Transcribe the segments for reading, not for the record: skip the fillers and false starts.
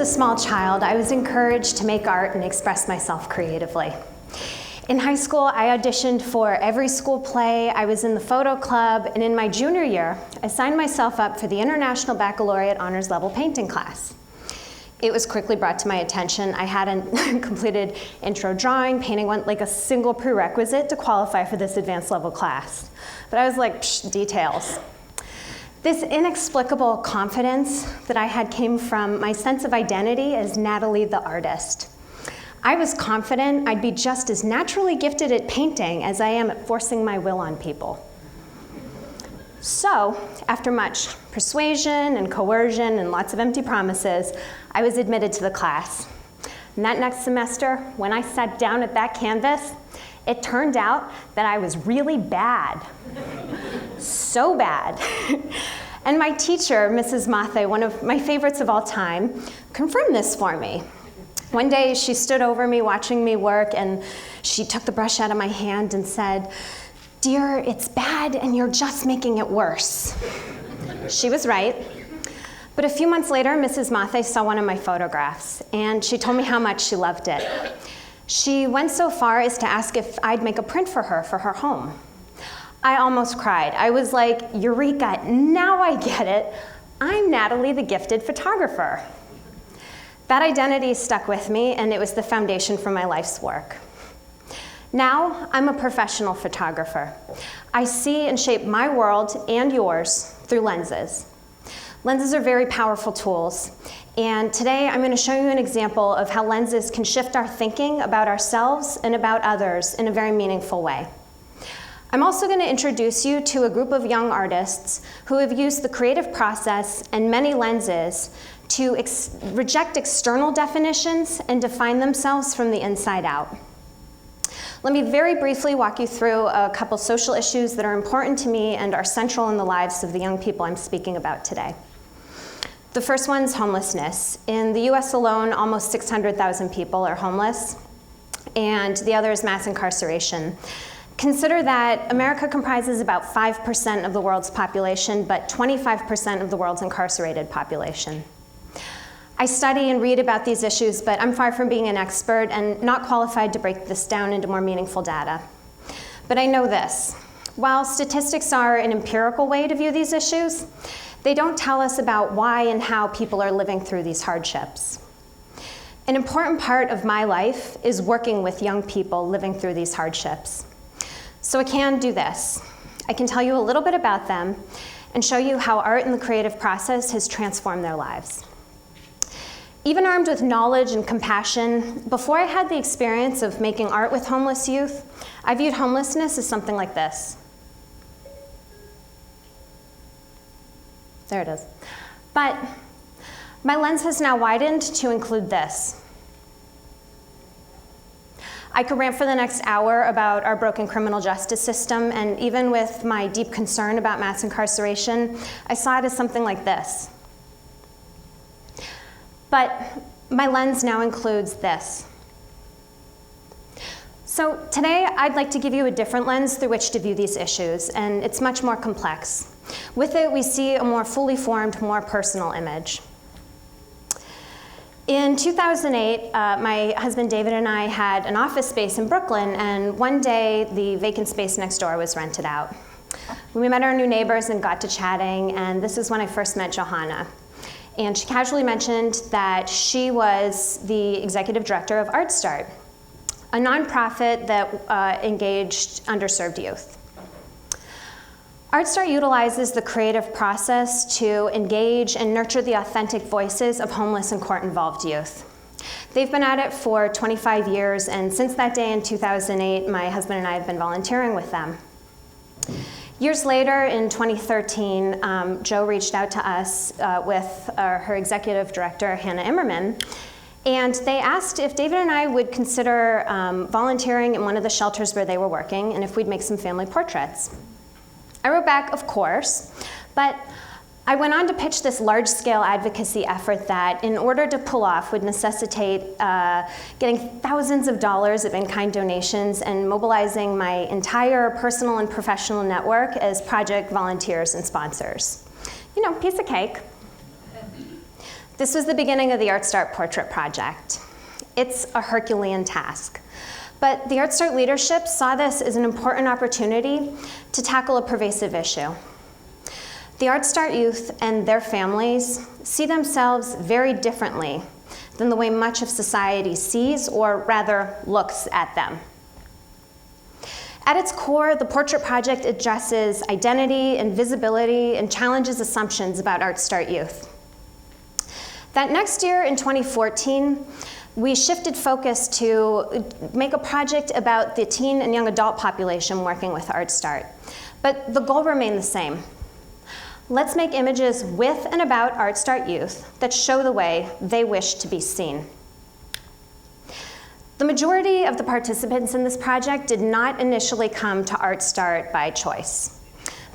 small child, I was encouraged to make art and express myself creatively. In high school, I auditioned for every school play, I was in the photo club, and in my junior year, I signed myself up for the International Baccalaureate Honors Level painting class. It was quickly brought to my attention I hadn't completed intro drawing, painting wasn't like a single prerequisite to qualify for this advanced level class. But I was like, psh, details. This inexplicable confidence that I had came from my sense of identity as Natalie the artist. I was confident I'd be just as naturally gifted at painting as I am at forcing my will on people. So, after much persuasion and coercion and lots of empty promises, I was admitted to the class. And that next semester, when I sat down at that canvas, it turned out that I was really bad. So bad. And my teacher, Mrs. Mathe, one of my favorites of all time, confirmed this for me. One day, she stood over me watching me work, and she took the brush out of my hand and said, "Dear, it's bad, and you're just making it worse." She was right. But a few months later, Mrs. Mathe saw one of my photographs, and she told me how much she loved it. She went so far as to ask if I'd make a print for her home. I almost cried. I was like, Eureka, now I get it. I'm Natalie, the gifted photographer. That identity stuck with me, and it was the foundation for my life's work. Now, I'm a professional photographer. I see and shape my world and yours through lenses. Lenses are very powerful tools, and today I'm going to show you an example of how lenses can shift our thinking about ourselves and about others in a very meaningful way. I'm also going to introduce you to a group of young artists who have used the creative process and many lenses to reject external definitions and define themselves from the inside out. Let me very briefly walk you through a couple social issues that are important to me and are central in the lives of the young people I'm speaking about today. The first one's homelessness. In the US alone, almost 600,000 people are homeless, and the other is mass incarceration. Consider that America comprises about 5% of the world's population, but 25% of the world's incarcerated population. I study and read about these issues, but I'm far from being an expert and not qualified to break this down into more meaningful data. But I know this. While statistics are an empirical way to view these issues, they don't tell us about why and how people are living through these hardships. An important part of my life is working with young people living through these hardships. So I can do this. I can tell you a little bit about them and show you how art and the creative process has transformed their lives. Even armed with knowledge and compassion, before I had the experience of making art with homeless youth, I viewed homelessness as something like this. There it is. But my lens has now widened to include this. I could rant for the next hour about our broken criminal justice system, and even with my deep concern about mass incarceration, I saw it as something like this. But my lens now includes this. So today, I'd like to give you a different lens through which to view these issues, and it's much more complex. With it, we see a more fully formed, more personal image. In 2008, my husband David and I had an office space in Brooklyn, and one day the vacant space next door was rented out. We met our new neighbors and got to chatting, and this is when I first met Johanna. And she casually mentioned that she was the executive director of Art Start, a nonprofit that engaged underserved youth. Art Start utilizes the creative process to engage and nurture the authentic voices of homeless and court-involved youth. They've been at it for 25 years, and since that day in 2008, my husband and I have been volunteering with them. Years later, in 2013, Joe reached out to us with her executive director, Hannah Immerman, and they asked if David and I would consider volunteering in one of the shelters where they were working, and if we'd make some family portraits. I wrote back, of course, but I went on to pitch this large-scale advocacy effort that, in order to pull off, would necessitate getting thousands of dollars of in-kind donations and mobilizing my entire personal and professional network as project volunteers and sponsors. You know, piece of cake. This was the beginning of the ArtStart Portrait Project. It's a Herculean task. But the ArtStart leadership saw this as an important opportunity to tackle a pervasive issue. The ArtStart youth and their families see themselves very differently than the way much of society sees, or rather looks at them. At its core, the Portrait Project addresses identity and visibility and challenges assumptions about ArtStart youth. That next year, in 2014, we shifted focus to make a project about the teen and young adult population working with ArtStart. But the goal remained the same. Let's make images with and about ArtStart youth that show the way they wish to be seen. The majority of the participants in this project did not initially come to ArtStart by choice.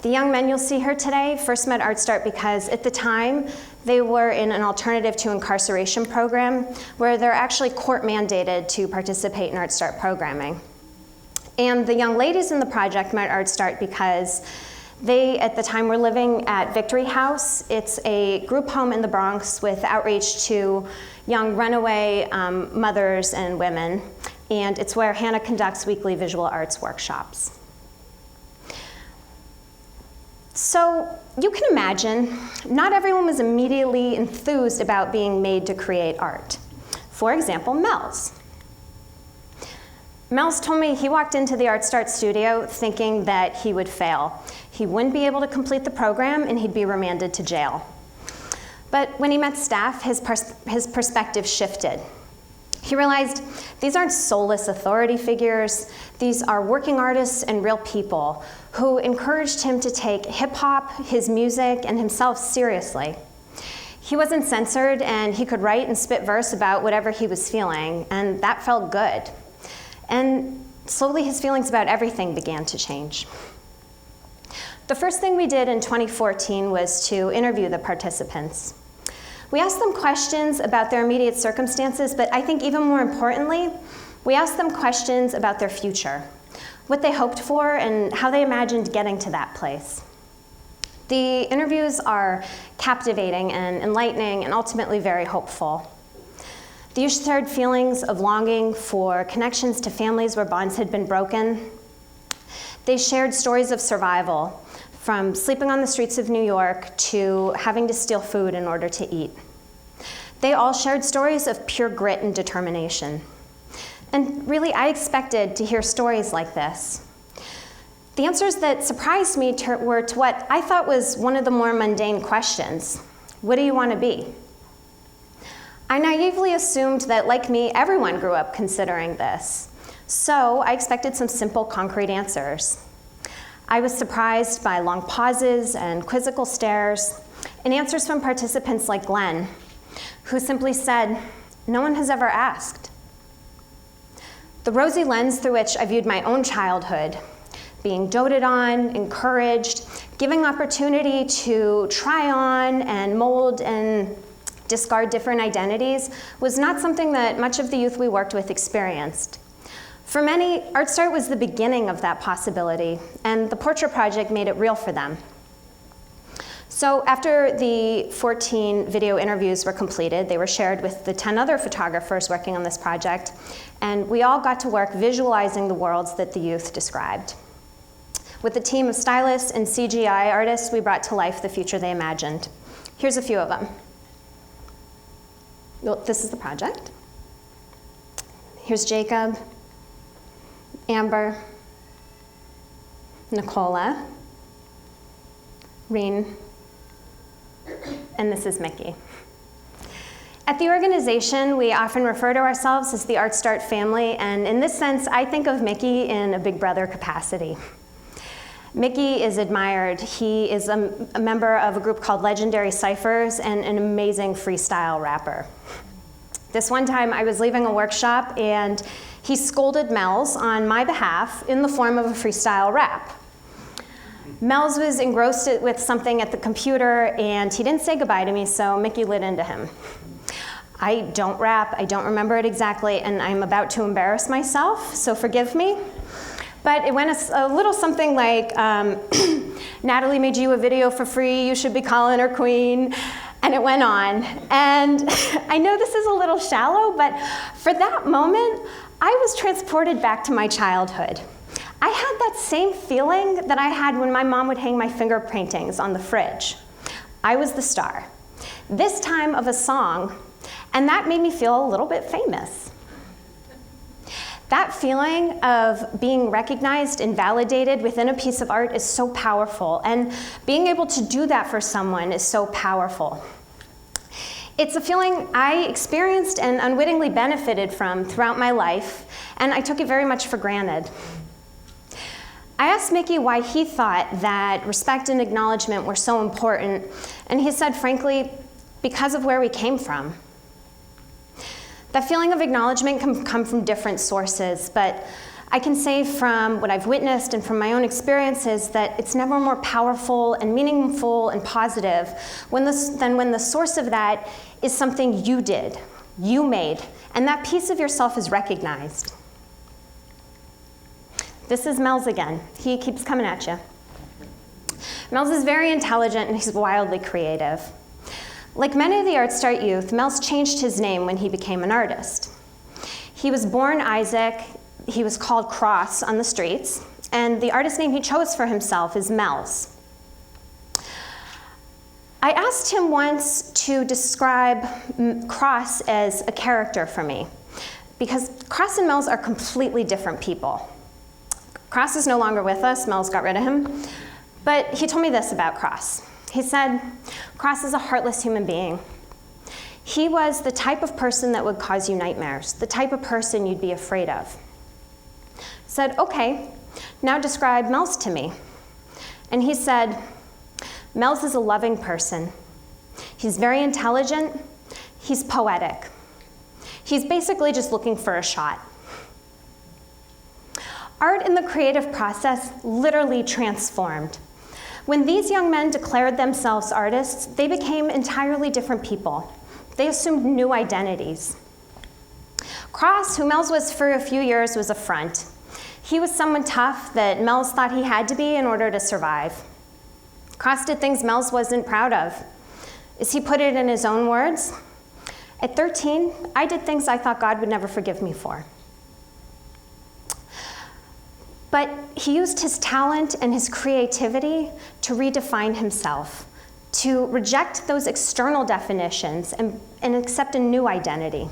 The young men you'll see here today first met ArtStart because at the time they were in an alternative to incarceration program where they're actually court mandated to participate in ArtStart programming. And the young ladies in the project met ArtStart because they, at the time, were living at Victory House. It's a group home in the Bronx with outreach to young runaway mothers and women, and it's where Hannah conducts weekly visual arts workshops. So you can imagine, not everyone was immediately enthused about being made to create art. For example, Mel's. Mel's told me he walked into the ArtStart studio thinking that he would fail. He wouldn't be able to complete the program and he'd be remanded to jail. But when he met staff, his perspective shifted. He realized these aren't soulless authority figures. These are working artists and real people who encouraged him to take hip-hop, his music, and himself seriously. He wasn't censored, and he could write and spit verse about whatever he was feeling, and that felt good. And slowly his feelings about everything began to change. The first thing we did in 2014 was to interview the participants. We asked them questions about their immediate circumstances, but I think even more importantly, we asked them questions about their future, what they hoped for, and how they imagined getting to that place. The interviews are captivating and enlightening and ultimately very hopeful. The youth shared feelings of longing for connections to families where bonds had been broken. They shared stories of survival, from sleeping on the streets of New York to having to steal food in order to eat. They all shared stories of pure grit and determination. And really, I expected to hear stories like this. The answers that surprised me were to what I thought was one of the more mundane questions. What do you want to be? I naively assumed that, like me, everyone grew up considering this. So I expected some simple, concrete answers. I was surprised by long pauses and quizzical stares, and answers from participants like Glenn, who simply said, "No one has ever asked." The rosy lens through which I viewed my own childhood, being doted on, encouraged, giving opportunity to try on and mold and discard different identities, was not something that much of the youth we worked with experienced. For many, ArtStart was the beginning of that possibility, and the Portrait Project made it real for them. So after the 14 video interviews were completed, they were shared with the 10 other photographers working on this project, and we all got to work visualizing the worlds that the youth described. With a team of stylists and CGI artists, we brought to life the future they imagined. Here's a few of them. Well, this is the project. Here's Jacob, Amber, Nicola, Reen, and this is Mickey. At the organization, we often refer to ourselves as the ArtStart family, and in this sense, I think of Mickey in a big brother capacity. Mickey is admired. He is a member of a group called Legendary Ciphers and an amazing freestyle rapper. This one time, I was leaving a workshop, and he scolded Mel's on my behalf in the form of a freestyle rap. Mel's was engrossed with something at the computer, and he didn't say goodbye to me, so Mickey lit into him. I don't rap, I don't remember it exactly, and I'm about to embarrass myself, so forgive me. But it went a little something like, Natalie made you a video for free, you should be calling her queen. And it went on. And I know this is a little shallow, but for that moment, I was transported back to my childhood. I had that same feeling that I had when my mom would hang my finger paintings on the fridge. I was the star, this time of a song, and that made me feel a little bit famous. That feeling of being recognized and validated within a piece of art is so powerful, and being able to do that for someone is so powerful. It's a feeling I experienced and unwittingly benefited from throughout my life, and I took it very much for granted. I asked Mickey why he thought that respect and acknowledgement were so important, and he said, frankly, because of where we came from. That feeling of acknowledgement can come from different sources, but I can say from what I've witnessed and from my own experiences that it's never more powerful and meaningful and positive than when the source of that is something you did, you made, and that piece of yourself is recognized. This is Mel's again. He keeps coming at you. Mel's is very intelligent and he's wildly creative. Like many of the ArtStart youth, Mel's changed his name when he became an artist. He was born Isaac, he was called Cross on the streets, and the artist name he chose for himself is Mel's. I asked him once to describe Cross as a character for me, because Cross and Mel's are completely different people. Cross is no longer with us, Mel's got rid of him, but he told me this about Cross. He said, Cross is a heartless human being. He was the type of person that would cause you nightmares, the type of person you'd be afraid of. I said, okay, now describe Mel's to me. And he said, Mel's is a loving person. He's very intelligent, he's poetic. He's basically just looking for a shot. Art in the creative process literally transformed. When these young men declared themselves artists, they became entirely different people. They assumed new identities. Cross, who Mel's was for a few years, was a front. He was someone tough that Mel's thought he had to be in order to survive. Cross did things Mel's wasn't proud of. As he put it in his own words, at 13, I did things I thought God would never forgive me for. But he used his talent and his creativity to redefine himself, to reject those external definitions and accept a new identity.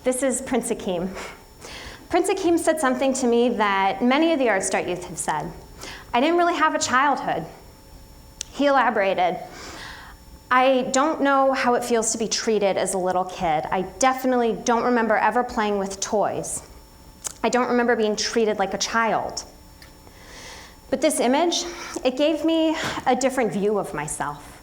This is Prince Akeem. Prince Akeem said something to me that many of the ArtStart youth have said. I didn't really have a childhood. He elaborated, I don't know how it feels to be treated as a little kid. I definitely don't remember ever playing with toys. I don't remember being treated like a child. But this image, it gave me a different view of myself.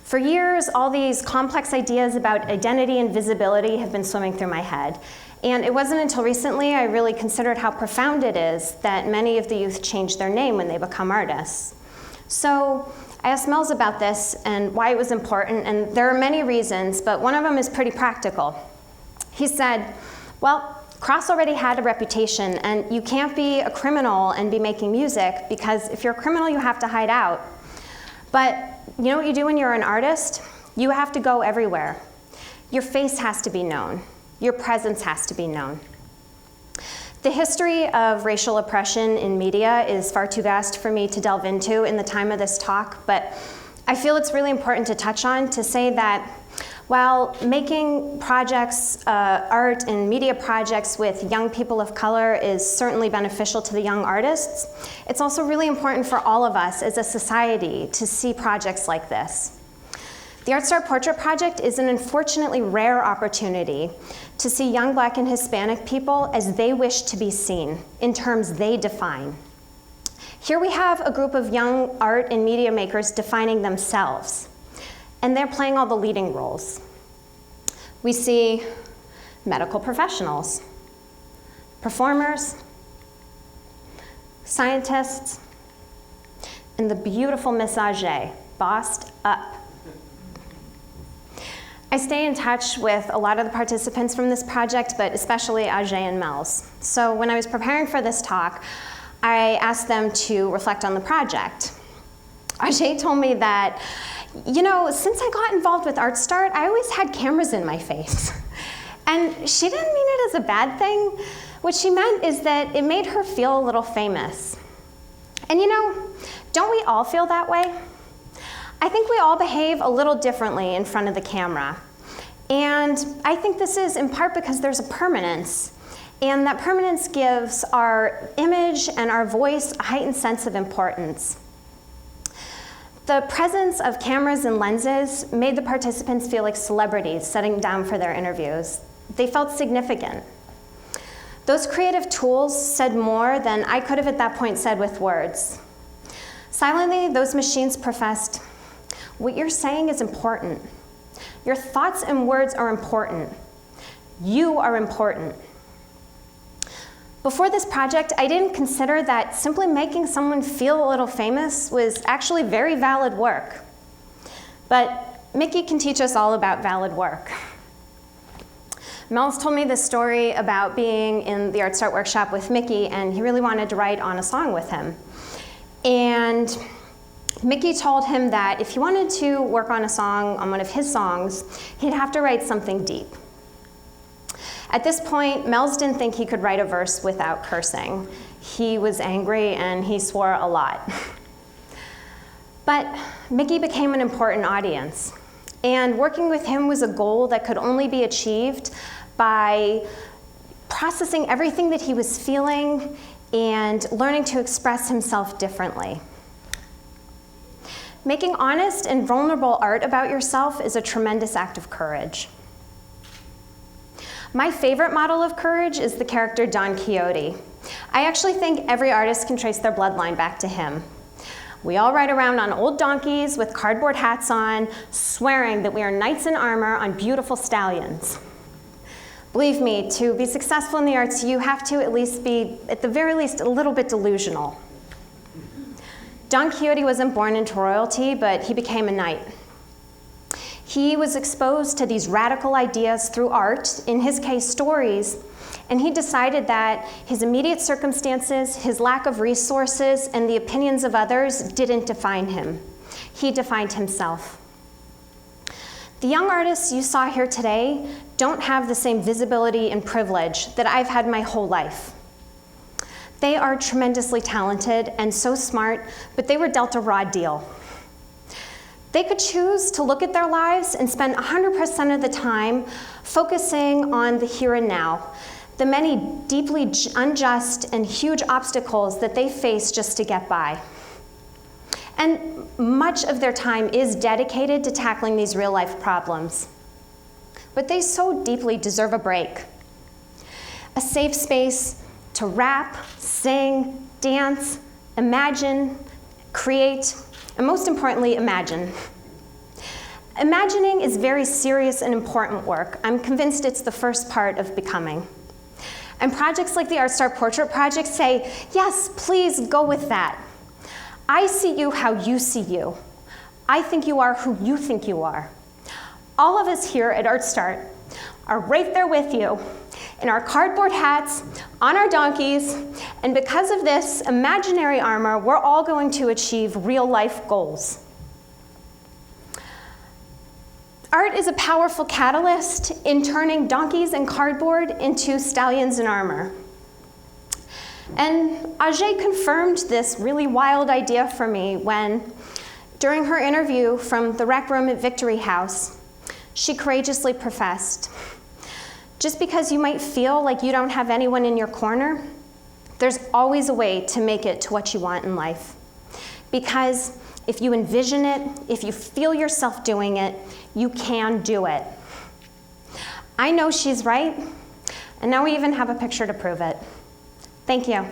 For years, all these complex ideas about identity and visibility have been swimming through my head. And it wasn't until recently I really considered how profound it is that many of the youth change their name when they become artists. So I asked Mel's about this and why it was important, and there are many reasons, but one of them is pretty practical. He said, well, Cross already had a reputation, and you can't be a criminal and be making music, because if you're a criminal, you have to hide out. But you know what you do when you're an artist? You have to go everywhere. Your face has to be known. Your presence has to be known. The history of racial oppression in media is far too vast for me to delve into in the time of this talk, but I feel it's really important to touch on, to say that while making projects, art and media projects with young people of color is certainly beneficial to the young artists, it's also really important for all of us as a society to see projects like this. The ArtStart Portrait Project is an unfortunately rare opportunity to see young Black and Hispanic people as they wish to be seen, in terms they define. Here we have a group of young art and media makers defining themselves, and they're playing all the leading roles. We see medical professionals, performers, scientists, and the beautiful Miss Ajay, bossed up. I stay in touch with a lot of the participants from this project, but especially Ajay and Mel's. So when I was preparing for this talk, I asked them to reflect on the project. Ajay told me that, since I got involved with Art Start, I always had cameras in my face. And she didn't mean it as a bad thing. What she meant is that it made her feel a little famous. And don't we all feel that way? I think we all behave a little differently in front of the camera. And I think this is in part because there's a permanence. And that permanence gives our image and our voice a heightened sense of importance. The presence of cameras and lenses made the participants feel like celebrities sitting down for their interviews. They felt significant. Those creative tools said more than I could have at that point said with words. Silently, those machines professed, what you're saying is important. Your thoughts and words are important. You are important. Before this project, I didn't consider that simply making someone feel a little famous was actually very valid work. But Mickey can teach us all about valid work. Mel's told me this story about being in the Art Start workshop with Mickey, and he really wanted to write on a song with him. And Mickey told him that if he wanted to work on a song, on one of his songs, he'd have to write something deep. At this point, Mel's didn't think he could write a verse without cursing. He was angry and he swore a lot. But Mickey became an important audience. And working with him was a goal that could only be achieved by processing everything that he was feeling and learning to express himself differently. Making honest and vulnerable art about yourself is a tremendous act of courage. My favorite model of courage is the character Don Quixote. I actually think every artist can trace their bloodline back to him. We all ride around on old donkeys with cardboard hats on, swearing that we are knights in armor on beautiful stallions. Believe me, to be successful in the arts, you have to at least be, at the very least, a little bit delusional. Don Quixote wasn't born into royalty, but he became a knight. He was exposed to these radical ideas through art, in his case, stories, and he decided that his immediate circumstances, his lack of resources, and the opinions of others didn't define him. He defined himself. The young artists you saw here today don't have the same visibility and privilege that I've had my whole life. They are tremendously talented and so smart, but they were dealt a raw deal. They could choose to look at their lives and spend 100% of the time focusing on the here and now, the many deeply unjust and huge obstacles that they face just to get by. And much of their time is dedicated to tackling these real-life problems. But they so deeply deserve a break. A safe space to rap, sing, dance, imagine, create, and most importantly, imagine. Imagining is very serious and important work. I'm convinced it's the first part of becoming. And projects like the Art Start Portrait Project say, yes, please go with that. I see you how you see you. I think you are who you think you are. All of us here at Art Start are right there with you, in our cardboard hats, on our donkeys, and because of this imaginary armor, we're all going to achieve real-life goals. Art is a powerful catalyst in turning donkeys and cardboard into stallions in armor. And Ajay confirmed this really wild idea for me when, during her interview from the rec room at Victory House, she courageously professed, just because you might feel like you don't have anyone in your corner, there's always a way to make it to what you want in life. Because if you envision it, if you feel yourself doing it, you can do it. I know she's right, and now we even have a picture to prove it. Thank you.